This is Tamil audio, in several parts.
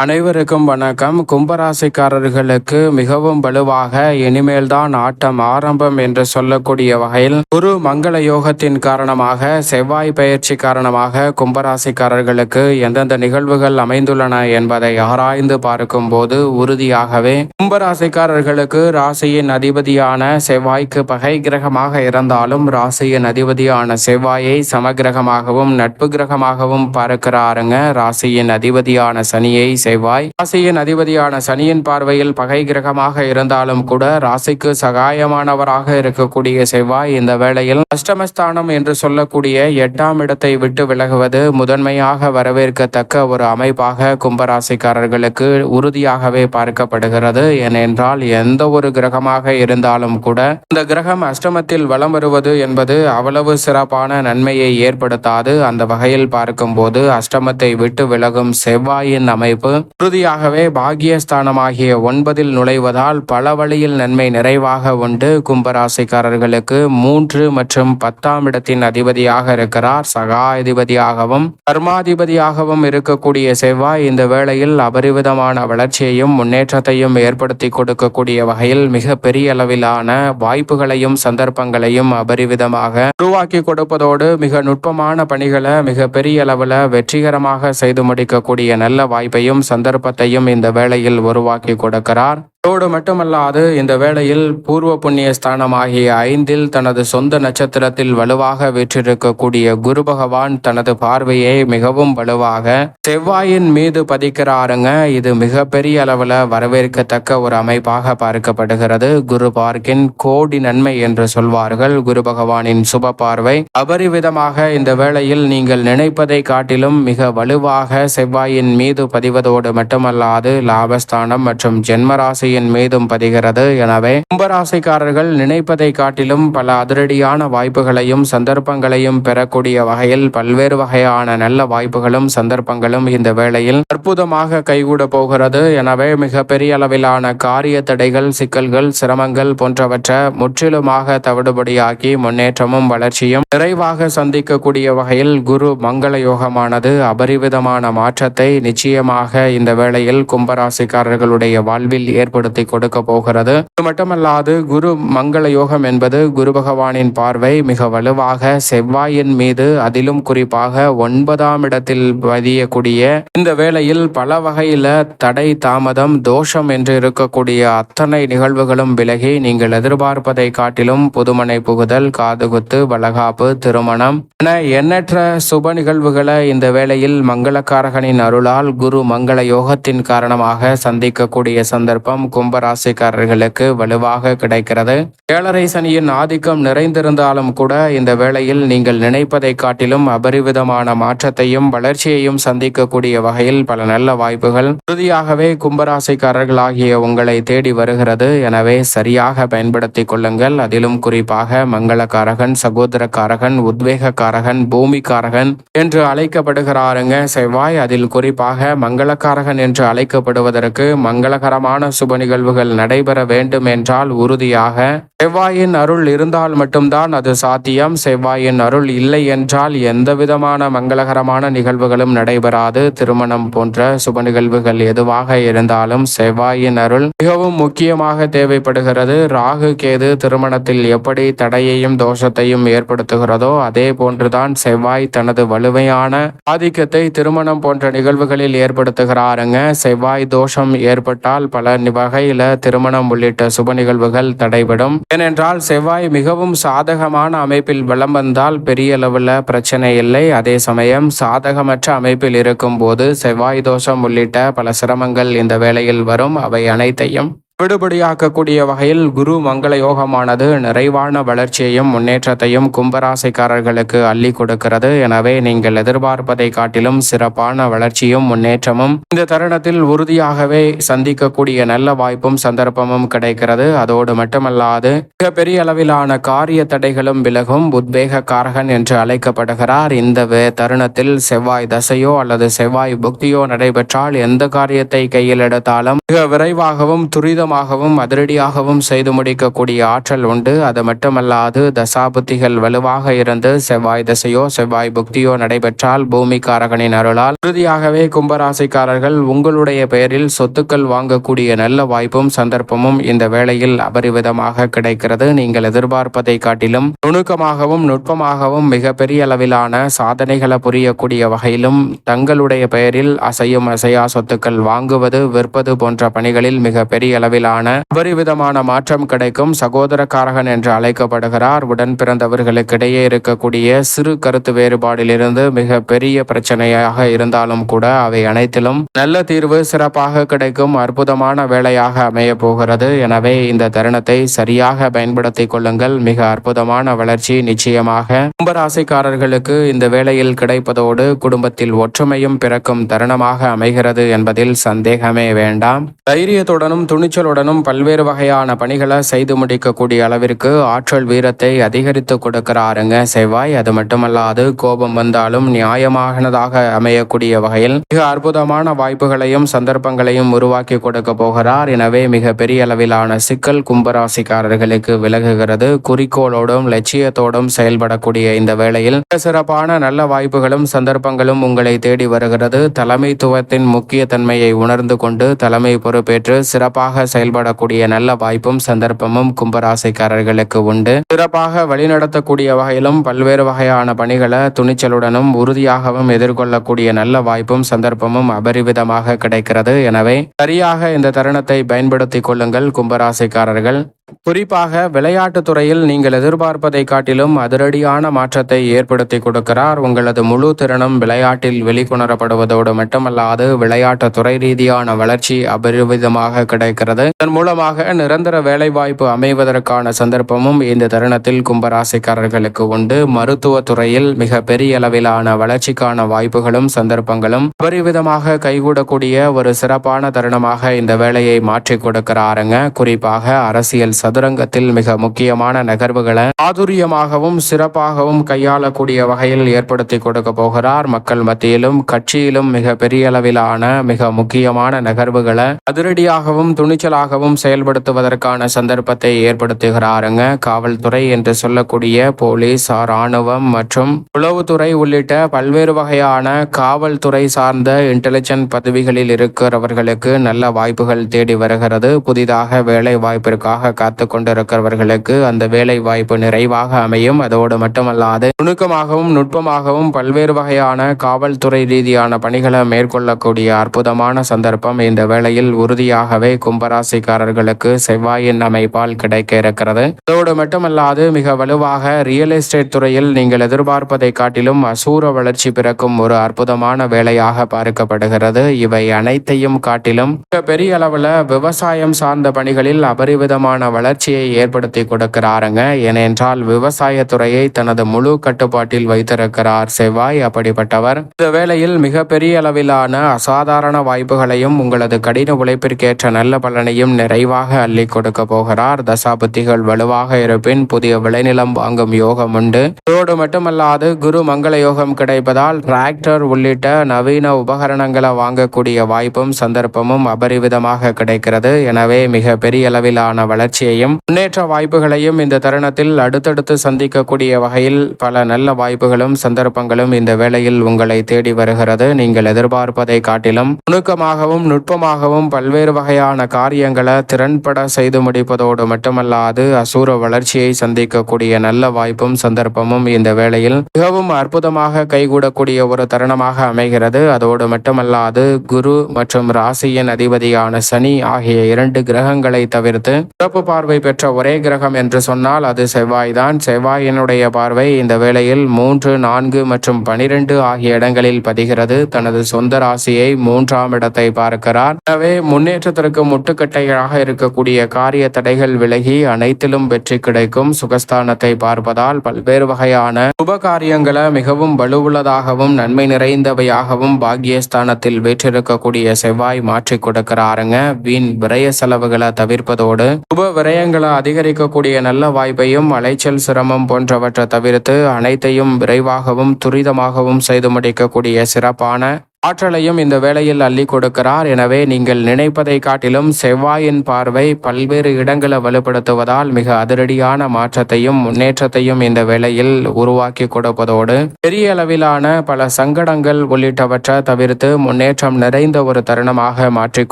அனைவருக்கும் வணக்கம். கும்பராசிக்காரர்களுக்கு மிகவும் வலுவாக இனிமேல்தான் ஆட்டம் ஆரம்பம் என்று சொல்லக்கூடிய வகையில் குரு மங்கள யோகத்தின் காரணமாக, செவ்வாய் பயிற்சி காரணமாக கும்பராசிக்காரர்களுக்கு எந்தெந்த நிகழ்வுகள் அமைந்துள்ளன என்பதை ஆராய்ந்து பார்க்கும் போது உறுதியாகவே கும்பராசிக்காரர்களுக்கு ராசியின் அதிபதியான செவ்வாய்க்கு பகை கிரகமாக இருந்தாலும் ராசியின் அதிபதியான செவ்வாயை சமகிரகமாகவும் நட்பு கிரகமாகவும் பார்க்கிறாருங்க. ராசியின் அதிபதியான சனியை செவ்வாய் ராசியின் அதிபதியான சனியின் பார்வையில் பகை கிரகமாக இருந்தாலும் கூட ராசிக்கு சகாயமானவராக இருக்கக்கூடிய செவ்வாய் இந்த வேளையில் அஷ்டமஸ்தானம் என்று சொல்லக்கூடிய 8ஆம் இடத்தை விட்டு விலகுவது முதன்மையாக வரவேற்கத்தக்க ஒரு அமைப்பாக கும்பராசிக்காரர்களுக்கு உறுதியாகவே பார்க்கப்படுகிறது. ஏனென்றால் எந்த ஒரு கிரகமாக இருந்தாலும் கூட இந்த கிரகம் அஷ்டமத்தில் வலம் வருவது என்பது அவ்வளவு சிறப்பான நன்மையை ஏற்படுத்தாது. அந்த வகையில் பார்க்கும்போது அஷ்டமத்தை விட்டு விலகும் செவ்வாயின் அமைப்பு உறுதியாகவே பாக்கியஸ்தானமாகிய 9இல் நுழைவதால் பல வழியில் நன்மை நிறைவாக உண்டு. கும்பராசிக்காரர்களுக்கு 3 மற்றும் 10ஆம் இடத்தின் அதிபதியாக இருக்கிறார். சகாதிபதியாகவும் கர்மாதிபதியாகவும் இருக்கக்கூடிய செவ்வாய் இந்த வேளையில் அபரிவிதமான வளர்ச்சியையும் முன்னேற்றத்தையும் ஏற்படுத்தி கொடுக்கக்கூடிய வகையில் மிக பெரிய அளவிலான வாய்ப்புகளையும் சந்தர்ப்பங்களையும் அபரிவிதமாக உருவாக்கி கொடுப்பதோடு மிக நுட்பமான பணிகளை மிக பெரிய அளவில் வெற்றிகரமாக செய்து முடிக்கக்கூடிய நல்ல வாய்ப்பையும் சந்தர்ப்பத்தையும் இந்த வேளையில் உருவாக்கி கொடுக்கிறார். அதோடு மட்டுமல்லாது இந்த வேளையில் பூர்வ புண்ணிய ஸ்தானமாகிய 5இல் தனது சொந்த நட்சத்திரத்தில் வலுவாக வீற்றிருக்கக்கூடிய குரு பகவான் தனது பார்வையை மிகவும் வலுவாக செவ்வாயின் மீது பதிக்கிறாருங்க. இது மிக பெரிய அளவில் வரவேற்கத்தக்க ஒரு அமைப்பாக பார்க்கப்படுகிறது. குரு பார்க்கின் கோடி நன்மை என்று சொல்வார்கள். குரு பகவானின் சுப பார்வை அபரிவிதமாக இந்த வேளையில் நீங்கள் நினைப்பதை காட்டிலும் மிக வலுவாக செவ்வாயின் மீது பதிவதோடு மட்டுமல்லாது லாபஸ்தானம் மற்றும் ஜென்மராசியின் மீதும் பதிகிறது. எனவே கும்பராசிக்காரர்கள் நினைப்பதை காட்டிலும் பல அதிரடியான வாய்ப்புகளையும் சந்தர்ப்பங்களையும் பெறக்கூடிய வகையில் பல்வேறு வகையான நல்ல வாய்ப்புகளும் சந்தர்ப்பங்களும் இந்த வேளையில் அற்புதமாக கைகூட போகிறது. எனவே மிக பெரிய அளவிலான காரிய தடைகள், சிக்கல்கள், சிரமங்கள் போன்றவற்றை முற்றிலுமாக தவிடுபடியாக்கி முன்னேற்றமும் வளர்ச்சியும் நிறைவாக சந்திக்கக்கூடிய வகையில் குரு மங்கள யோகமானது அபரிவிதமான மாற்றத்தை நிச்சயமாக இந்த வேளையில் கும்பராசிக்காரர்களுடைய வாழ்வில் ஏற்படுத்தி கொடுக்க போகிறது. இது மட்டுமல்லாது குரு மங்கள யோகம் என்பது குரு பகவானின் பார்வை மிக வலுவாக செவ்வாயின் மீது, அதிலும் குறிப்பாக 9ஆம் இடத்தில் பதியக்கூடிய இந்த வேளையில் பல வகையில தடை, தாமதம், தோஷம் என்று இருக்கக்கூடிய அத்தனை நிகழ்வுகளும் விலகி நீங்கள் எதிர்பார்ப்பதை காட்டிலும் புதுமனை புகுதல், காதுகுத்து, வளகாப்பு, திருமணம் என எண்ணற்ற சுப நிகழ்வுகளை இந்த வேளையில் மங்களக்காரகனின் அருளால் குரு மங்கள யோகத்தின் காரணமாக சந்திக்கக்கூடிய சந்தர்ப்பம் கும்பராசிக்காரர்களுக்கு வலுவாக கிடைக்கிறது. 7.5 சனியின் ஆதிக்கம் நிறைந்திருந்தாலும் கூட இந்த வேளையில் நீங்கள் நினைப்பதை காட்டிலும் அபரிவிதமான மாற்றத்தையும் வளர்ச்சியையும் சந்திக்கக்கூடிய வகையில் பல நல்ல வாய்ப்புகள் உறுதியாகவே கும்பராசிக்காரர்களாகிய உங்களை தேடி வருகிறது. எனவே சரியாக பயன்படுத்தி கொள்ளுங்கள். அதிலும் குறிப்பாக மங்களக்காரகன், சகோதரக்காரகன், உத்வேகக்காரகன், பூமிக்காரகன் என்று அழைக்கப்படுகிறாருங்க செவ்வாய். அதில் குறிப்பாக மங்களக்காரகன் என்று அழைக்கப்படுவதற்கு மங்களகரமான சுப நிகழ்வுகள் நடைபெற வேண்டும் என்றால் உறுதியாக செவ்வாயின் அருள் இருந்தால் மட்டும்தான் அது சாத்தியம். செவ்வாயின் அருள் இல்லை என்றால் எந்த விதமான மங்களகரமான நிகழ்வுகளும் நடைபெறாது. திருமணம் போன்ற சுப நிகழ்வுகள் எதுவாக இருந்தாலும் செவ்வாயின் அருள் மிகவும் முக்கியமாக தேவைப்படுகிறது. ராகு கேது திருமணத்தில் எப்படி தடையையும் தோஷத்தையும் ஏற்படுத்துகிறதோ அதே போன்றுதான் செவ்வாய் தனது வலுவையான ஆதிக்கத்தை திருமணம் போன்ற நிகழ்வுகளில் ஏற்படுத்துகிறாருங்க. செவ்வாய் தோஷம் ஏற்பட்டால் பல வகையில திருமணம் உள்ளிட்ட சுப நிகழ்வுகள் தடைபடும். ஏனென்றால் செவ்வாய் மிகவும் சாதகமான அமைப்பில் வலம் வந்தால் பெரிய அளவில் பிரச்சனை இல்லை. அதே சமயம் சாதகமற்ற அமைப்பில் இருக்கும் போது செவ்வாய் தோஷம் உள்ளிட்ட பல சிரமங்கள் இந்த வேளையில் வரும். அவை அனைத்தையும் விடுபடியாக்கக்கூடிய வகையில் குரு மங்கள யோகமானது நிறைவான வளர்ச்சியையும் முன்னேற்றத்தையும் கும்பராசிக்காரர்களுக்கு அள்ளி கொடுக்கிறது. எனவே நீங்கள் எதிர்பார்ப்பதை காட்டிலும் சிறப்பான வளர்ச்சியும் முன்னேற்றமும் இந்த தருணத்தில் உறுதியாகவே சந்திக்கக்கூடிய நல்ல வாய்ப்பும் சந்தர்ப்பமும் கிடைக்கிறது. அதோடு மட்டுமல்லாது மிக பெரிய அளவிலான காரிய தடைகளும் விலகும். உத்வேக காரகன் என்று அழைக்கப்படுகிறார். இந்த தருணத்தில் செவ்வாய் தசையோ அல்லது செவ்வாய் புக்தியோ நடைபெற்றால் எந்த காரியத்தை கையில் எடுத்தாலும் மிக விரைவாகவும் துரித துரிதமாகவும் அதிரடியாகவும் செய்து முடிக்கக்கூடிய ஆற்றல் உண்டு. அது மட்டுமல்லாது தசாபுத்திகள் வலுவாக இருந்து செவ்வாய் திசையோ செவ்வாய் புக்தியோ நடைபெற்றால் பூமிக்காரகனின் அருளால் உறுதியாகவே கும்பராசிக்காரர்கள் உங்களுடைய பெயரில் சொத்துக்கள் வாங்கக்கூடிய நல்ல வாய்ப்பும் சந்தர்ப்பமும் இந்த வேளையில் அபரிவிதமாக கிடைக்கிறது. நீங்கள் எதிர்பார்ப்பதை காட்டிலும் நுணுக்கமாகவும் நுட்பமாகவும் மிகப்பெரிய அளவிலான சாதனைகளை புரியக்கூடிய வகையிலும் தங்களுடைய பெயரில் அசையும் அசையா சொத்துக்கள் வாங்குவது விற்பது போன்ற பணிகளில் மிக பெரிய அளவிலான அபரிவிதமான மாற்றம் கிடைக்கும். சகோதரக்காரகன் என்று அழைக்கப்படுகிறார். உடன் பிறந்தவர்களுக்கிடையே இருக்கக்கூடிய சிறு கருத்து வேறுபாடிலிருந்து மிக பெரிய பிரச்சனையாக இருந்தாலும் கூட அவை அனைத்திலும் நல்ல தீர்வு சிறப்பாக கிடைக்கும் அற்புதமான வேலையாக அமைய போகிறது. எனவே இந்த தருணத்தை சரியாக பயன்படுத்திக் கொள்ளுங்கள். மிக அற்புதமான வளர்ச்சி நிச்சயமாக கும்பராசிக்காரர்களுக்கு இந்த வேளையில் கிடைப்பதோடு குடும்பத்தில் ஒற்றுமையும் பிறக்கும் தருணமாக அமைகிறது என்பதில் சந்தேகமே வேண்டாம். தைரியத்துடனும் துணிச்சலுடனும் பல்வேறு வகையான பணிகளை செய்து முடிக்கக்கூடிய அளவிற்கு ஆற்றல் வீரத்தை அதிகரித்து கொடுக்கிறாருங்க செவ்வாய். அது மட்டுமல்லாது கோபம் வந்தாலும் நியாயமானதாக அமையக்கூடிய வகையில் மிக அற்புதமான வாய்ப்புகளையும் சந்தர்ப்பங்களையும் உருவாக்கி கொடுக்க போகிறார். எனவே மிக பெரிய அளவிலான சிக்கல் கும்பராசிக்காரர்களுக்கு விலகுகிறது. குறிக்கோளோடும் லட்சியத்தோடும் செயல்படக்கூடிய இந்த வேளையில் சிறப்பான நல்ல வாய்ப்புகளும் சந்தர்ப்பங்களும் உங்களை தேடி வருகிறது. தலைமைத்துவத்தின் முக்கிய தன்மையை உணர்ந்து கொண்டு தலைமை பொறுப்பேற்று சிறப்பாக செயல்படக்கூடிய நல்ல வாய்ப்பும் சந்தர்ப்பமும் கும்பராசிக்காரர்களுக்கு உண்டு. சிறப்பாக வழிநடத்தக்கூடிய வகையிலும் பல்வேறு வகையான பணிகளை துணிச்சலுடனும் உறுதியாகவும் எதிர்கொள்ளக்கூடிய நல்ல வாய்ப்பும் சந்தர்ப்பமும் அபரிவிதமாக கிடைக்கிறது. எனவே சரியாக இந்த தருணத்தை பயன்படுத்திக் கொள்ளுங்கள் கும்பராசிக்காரர்கள். குறிப்பாக விளையாட்டு துறையில் நீங்கள் எதிர்பார்ப்பதை காட்டிலும் அதிரடியான மாற்றத்தை ஏற்படுத்தி கொடுக்கிறார். உங்களது முழு திறனும் விளையாட்டில் வெளிக்கொணரப்படுவதோடு மட்டுமல்லாது விளையாட்டு துறை ரீதியான வளர்ச்சி அபரிவிதமாக கிடைக்கிறது. இதன் மூலமாக நிரந்தர வேலைவாய்ப்பு அமைவதற்கான சந்தர்ப்பமும் இந்த தருணத்தில் கும்பராசிக்காரர்களுக்கு உண்டு. மருத்துவ துறையில் மிக பெரிய அளவிலான வளர்ச்சிக்கான வாய்ப்புகளும் சந்தர்ப்பங்களும் அபரிவிதமாக கைகூடக்கூடிய ஒரு சிறப்பான தருணமாக இந்த வேலையை மாற்றி கொடுக்கிறாருங்க. குறிப்பாக அரசியல் சதுரங்கத்தில் மிக முக்கியமான நகர்வுகளை ஆதுரியமாகவும் சிறப்பாகவும் கையாளக்கூடிய வகையில் ஏற்படுத்தி கொடுக்க போகிறார். மக்கள் மத்தியிலும் கட்சியிலும் மிக பெரிய அளவிலான மிக முக்கியமான நகர்வுகளை அதிரடியாகவும் துணிச்சலாகவும் செயல்படுத்துவதற்கான சந்தர்ப்பத்தை ஏற்படுத்துகிறாருங்க. காவல்துறை என்று சொல்லக்கூடிய போலீஸ், ராணுவம் மற்றும் உளவுத்துறை உள்ளிட்ட பல்வேறு வகையான காவல்துறை சார்ந்த இன்டெலிஜென்ட் பதவிகளில் இருக்கிறவர்களுக்கு நல்ல வாய்ப்புகள் தேடி வருகிறது. புதிதாக வேலை வாய்ப்பிற்காக காத்து கொண்டிருக்கிறவர்களுக்கு அந்த வேலை வாய்ப்பு நிறைவாக அமையும். அதோடு மட்டுமல்லாது நுணுக்கமாகவும் நுட்பமாகவும் பல்வேறு வகையான காவல்துறை ரீதியான பணிகளை மேற்கொள்ளக்கூடிய அற்புதமான சந்தர்ப்பம் இந்த வேளையில் உறுதியாகவே கும்பராசிக்காரர்களுக்கு செவ்வாயின் அமைப்பால் கிடைக்க இருக்கிறது. அதோடு மட்டுமல்லாது மிக வலுவாக ரியல் எஸ்டேட் துறையில் நீங்கள் எதிர்பார்ப்பதை காட்டிலும் அசூர வளர்ச்சி பிறக்கும் ஒரு அற்புதமான வேலையாக பார்க்கப்படுகிறது. இவை அனைத்தையும் காட்டிலும் மிக பெரிய அளவில் விவசாயம் சார்ந்த பணிகளில் அபரிவிதமான வளர்ச்சியை ஏற்படுத்தி கொடுக்கிறாருங்க. ஏனென்றால் விவசாயத்துறையை தனது முழு கட்டுப்பாட்டில் வைத்திருக்கிறார் செவ்வாய். அப்படிப்பட்டவர் இந்த வேளையில் மிக பெரிய அளவிலான அசாதாரண வாய்ப்புகளையும் உங்களது கடின உழைப்பிற்கேற்ற நல்ல பலனையும் நிறைவாக அள்ளி கொடுக்க போகிறார். தசாபுத்திகள் வலுவாக இருப்பின் புதிய விளைநிலம் வாங்கும் யோகம் உண்டு. இதோடு மட்டுமல்லாது குரு மங்கள யோகம் கிடைப்பதால் டிராக்டர் உள்ளிட்ட நவீன உபகரணங்களை வாங்கக்கூடிய வாய்ப்பும் சந்தர்ப்பமும் அபரிவிதமாக கிடைக்கிறது. எனவே மிக பெரிய அளவிலான வளர்ச்சியையும் முன்னேற்ற வாய்ப்புகளையும் இந்த தருணத்தில் அடுத்தடுத்து சந்திக்கக்கூடிய வகையில் பல நல்ல வாய்ப்புகளும் சந்தர்ப்பங்களும் இந்த வேளையில் உங்களை தேடி வருகிறது. நீங்கள் எதிர்பார்ப்பதை காட்டிலும் நுணுக்கமாகவும் நுட்பமாகவும் பல்வேறு வகையான காரியங்களை திறன்பட செய்து முடிப்பதோடு மட்டுமல்லாது அசூர வளர்ச்சியை சந்திக்கக்கூடிய நல்ல வாய்ப்பும் சந்தர்ப்பமும் இந்த வேளையில் மிகவும் அற்புதமாக கைகூடக்கூடிய ஒரு தருணமாக அமைகிறது. அதோடு மட்டுமல்லாது குரு மற்றும் ராசியின் அதிபதியான சனி ஆகிய 2 கிரகங்களை தவிர்த்து சிறப்பு பார்வை பெற்ற ஒரே கிரகம் என்று சொன்னால் அது செவ்வாய்தான். செவ்வாயினுடைய பார்வை இந்த வேளையில் 3, 4 மற்றும் 12 ஆகிய இடங்களில் பதிகிறது. தனது சொந்த ராசியை 3ஆம் இடத்தை பார்க்கிறார். எனவே முன்னேற்றத்திற்கு முட்டுக்கட்டையாக இருக்கக்கூடிய காரிய தடைகள் விலகி அனைத்திலும் வெற்றி கிடைக்கும். சுகஸ்தானத்தை பார்ப்பதால் பல்வேறு வகையான சுப காரியங்களை மிகவும் வலுவுள்ளதாகவும் நன்மை நிறைந்தவையாகவும் பாக்கியஸ்தானத்தில் வீற்றிருக்கக்கூடிய செவ்வாய் மாற்றி கொடுக்கிறாருங்க. வீண் விரய செலவுகளை தவிர்ப்பதோடு சுப விரயங்களை அதிகரிக்கக்கூடிய நல்ல வாய்ப்பையும் அலைச்சல் சிரமம் போன்றவற்றை தவிர்த்து அனைத்தையும் விரைவாகவும் துரிதமாகவும் செய்து முடிக்கக்கூடிய சிறப்பான ஆற்றலையும் இந்த வேளையில் அள்ளி கொடுக்கிறார். எனவே நீங்கள் நினைப்பதை காட்டிலும் செவ்வாயின் பார்வை பல்வேறு இடங்களை வலுப்படுத்துவதால் மிக அதிரடியான மாற்றத்தையும் முன்னேற்றத்தையும் இந்த வேளையில் உருவாக்கி கொடுப்பதோடு பெரிய அளவிலான பல சங்கடங்கள் உள்ளிட்டவற்றை தவிர்த்து முன்னேற்றம் நிறைந்த ஒரு தருணமாக மாற்றிக்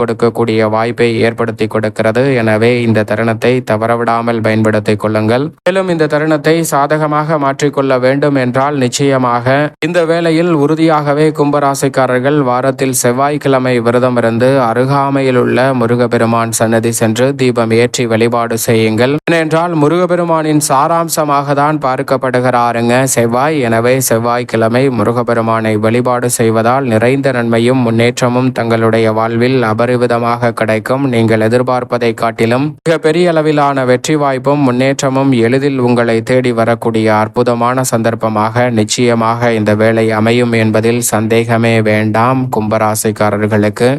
கொடுக்கக்கூடிய வாய்ப்பை ஏற்படுத்தி கொடுக்கிறது. எனவே இந்த தருணத்தை தவறவிடாமல் பயன்படுத்திக் கொள்ளுங்கள். மேலும் இந்த தருணத்தை சாதகமாக மாற்றிக்கொள்ள வேண்டும் என்றால் நிச்சயமாக இந்த வேளையில் உறுதியாகவே கும்பராசிக்காரர்கள் வாரத்தில் செவ்வாய்க்கிழமை விரதம் இருந்து அருகாமையில் உள்ள முருகப்பெருமான் சன்னதி சென்று தீபம் ஏற்றி வழிபாடு செய்யுங்கள். ஏனென்றால் முருகப்பெருமானின் சாராம்சமாக தான் பார்க்கப்படுகிறாருங்க செவ்வாய். எனவே செவ்வாய்க்கிழமை முருகப்பெருமானை வழிபாடு செய்வதால் நிறைந்த நன்மையும் முன்னேற்றமும் தங்களுடைய வாழ்வில் அபரிவிதமாக கிடைக்கும். நீங்கள் எதிர்பார்ப்பதை காட்டிலும் மிக பெரிய அளவிலான வெற்றி வாய்ப்பும் முன்னேற்றமும் எளிதில் உங்களை தேடி வரக்கூடிய அற்புதமான சந்தர்ப்பமாக நிச்சயமாக இந்த வேளை அமையும் என்பதில் சந்தேகமே வேண்டாம் கும்பராசிக்காரர்களுக்கு.